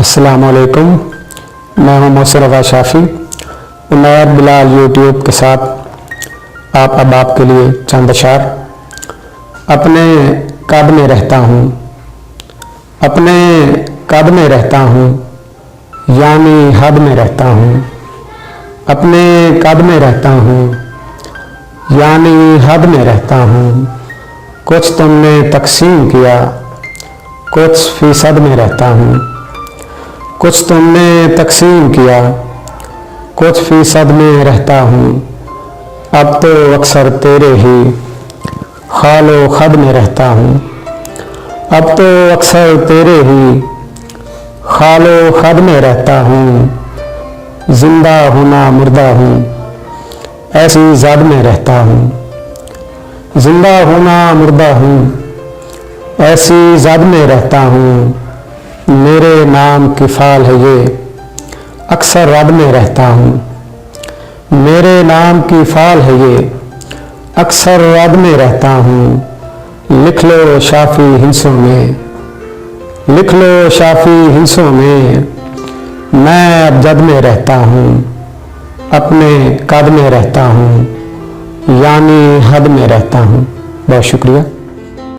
अस्सलामुअलैकुम। मैं हूं मोहसिन रज़ा शाफ़ी। उमैर बिलाल यूट्यूब के साथ अब आपके लिए चंद अशार। अपने कद में रहता हूँ, अपने कद में रहता हूँ, यानी हद में रहता हूँ। अपने कद में रहता हूँ, यानी हद में रहता हूँ। कुछ तुमने तकसीम किया, कुछ फीसद में रहता हूँ। कुछ तुमने तकसीम किया, कुछ फीसद में रहता हूँ। अब तो अक्सर तेरे ही खालो खद में रहता हूँ। अब तो अक्सर तेरे ही खालो खद में रहता हूँ। जिंदा होना मुर्दा हूँ, ऐसी ज़द में रहता हूँ। जिंदा होना मुर्दा हूँ, ऐसी ज़द में रहता हूँ। मेरे नाम की फाल है ये, अक्सर रद में रहता हूँ। मेरे नाम की फाल है ये, अक्सर रद में रहता हूँ। लिख लो शाफी हिंसों में, लिख लो शाफी हिंसों में। मैं अब जद में रहता हूँ, अपने कद में रहता हूँ, यानी हद में रहता हूँ। बहुत शुक्रिया।